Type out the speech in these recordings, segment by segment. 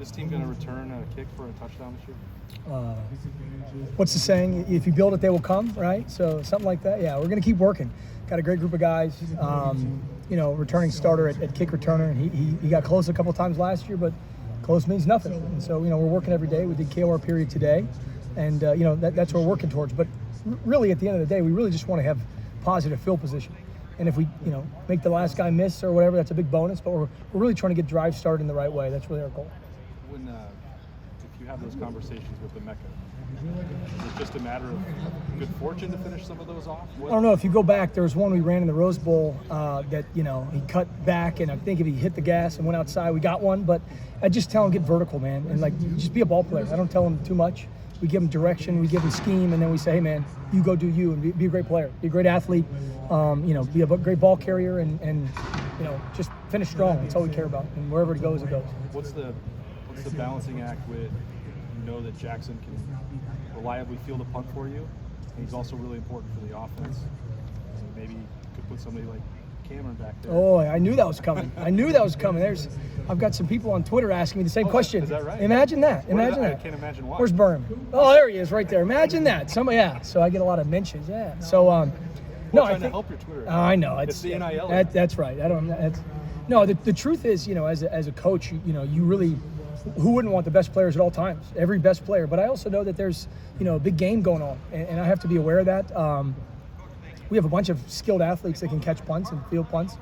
this team going to return a kick for a touchdown this year? What's the saying? If you build it, they will come, right? So something like that. Yeah, we're going to keep working. Got a great group of guys. Returning starter at kick returner, and he got close a couple times last year, but close means nothing. And so, we're working every day. We did KOR period today, and that's what we're working towards. But really, at the end of the day, we really just want to have positive field position. And if we, make the last guy miss or whatever, that's a big bonus. But we're really trying to get drive started in the right way. That's really our goal. When if you have those conversations with the Mecca, is it just a matter of good fortune to finish some of those off? I don't know. If you go back, there was one we ran in the Rose Bowl that, he cut back, and I think if he hit the gas and went outside, we got one. But I just tell him, get vertical, man, and just be a ball player. I don't tell him too much. We give him direction, we give him scheme, and then we say, hey, man, you go do you, and be a great player, be a great athlete, be a great ball carrier, and just finish strong. That's all we care about, and wherever it goes, it goes. What's the balancing act with, that Jackson can reliably field a punt for you, and he's also really important for the offense, and maybe you could put somebody like Cameron back there. Oh, I knew that was coming. I've got some people on Twitter asking me the same question. Is that right? Imagine that. I can't imagine why. Where's Burn? Oh, there he is, right there. Imagine that. So I get a lot of mentions. Yeah. So I think to help your Twitter. I know it's the NIL. That's right. The truth is, as a coach, you really, who wouldn't want the best players at all times? Every best player. But I also know that there's a big game going on, and I have to be aware of that. We have a bunch of skilled athletes that can catch punts and field punts.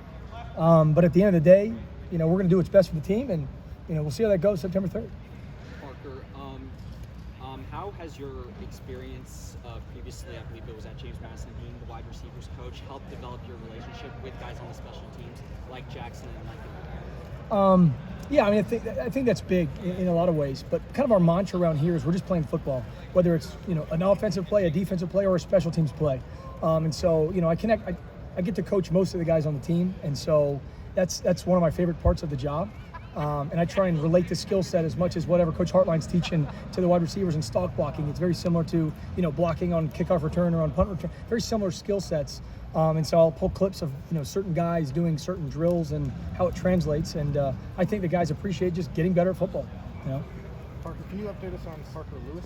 But at the end of the day, we're going to do what's best for the team, and we'll see how that goes September 3rd. Parker, how has your experience previously, I believe it was at James Madison, being the wide receivers coach, helped develop your relationship with guys on the special teams like Jackson and like? I think that's big in a lot of ways. But kind of our mantra around here is we're just playing football, whether it's an offensive play, a defensive play, or a special teams play. And so I get to coach most of the guys on the team, and so that's one of my favorite parts of the job. And I try and relate the skill set as much as whatever Coach Hartline's teaching to the wide receivers in stock blocking. It's very similar to blocking on kickoff return or on punt return. Very similar skill sets. And so I'll pull clips of certain guys doing certain drills and how it translates. And I think the guys appreciate just getting better at football. Parker, can you update us on Parker Lewis?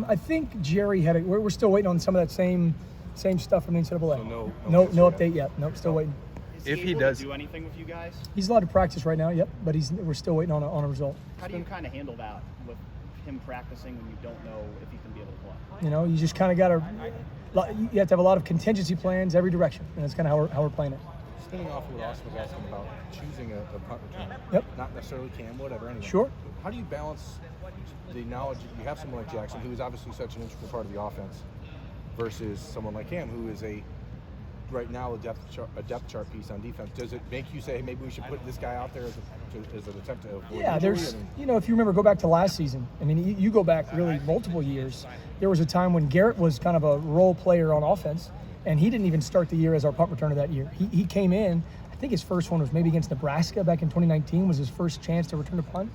I think Jerry had it. We're still waiting on some of that same stuff from the NCAA. So no update yet. Nope, still waiting. If he does do anything with you guys, he's allowed to practice right now. Yep, but we're still waiting on a result. How do you kind of handle that with him practicing when you don't know if he's going to be able to play? You just kind of got to. You have to have a lot of contingency plans every direction, and that's kind of how we're playing it. Spinning off what Austin was asking about choosing a punt returner. Yep. Not necessarily Cam, whatever. Anyway. Sure. How do you balance the knowledge that you have someone like Jackson, who is obviously such an integral part of the offense, versus someone like Cam, who is right now a depth chart piece on defense? Does it make you say, hey, maybe we should put this guy out there as an attempt to avoid injury? There's, if you remember, go back to last season. I mean, you go back really multiple years. There was a time when Garrett was kind of a role player on offense, and he didn't even start the year as our punt returner that year. He came in, I think his first one was maybe against Nebraska back in 2019, was his first chance to return a punt.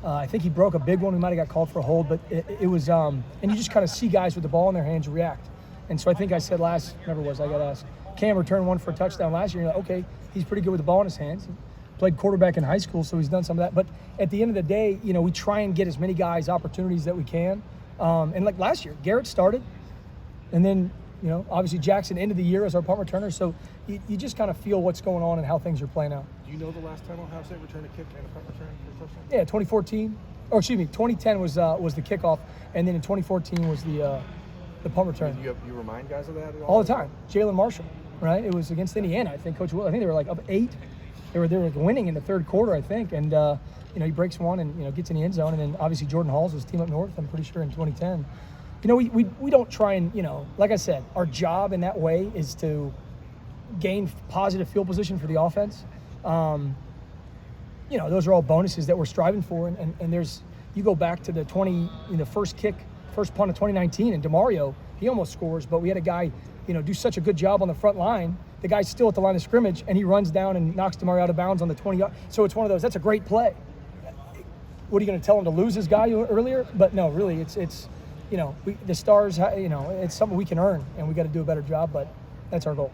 I think he broke a big one. We might have got called for a hold, but it was, and you just kind of see guys with the ball in their hands react. And so I think I said I got asked, Cam returned one for a touchdown last year. You're like, okay, he's pretty good with the ball in his hands. He played quarterback in high school, so he's done some of that. But at the end of the day, we try and get as many guys opportunities that we can. And like last year, Garrett started, and then, obviously Jackson ended the year as our punt returner. So you just kind of feel what's going on and how things are playing out. Do you know the last time Ohio State returned a kick and a punt return for a touchdown? Yeah, 2010 was the kickoff, and then in 2014 was the punt return. You remind guys of that at all the time. Jalen Marshall, right? It was against Indiana, I think. Coach Will, I think they were like up 8. They were like winning in the third quarter, I think, and he breaks one and gets in the end zone, and then obviously Jordan Hall's was team up north. I'm pretty sure in 2010. We don't try and like I said, our job in that way is to gain positive field position for the offense. Those are all bonuses that we're striving for, and there's, you go back to the first punt of 2019, and DeMario, he almost scores, but we had a guy, do such a good job on the front line. The guy's still at the line of scrimmage, and he runs down and knocks DeMario out of bounds on the 20-yard. So it's one of those, that's a great play. What are you going to tell him, to lose his guy earlier? But no, really, it's the stars, it's something we can earn, and we got to do a better job, but that's our goal.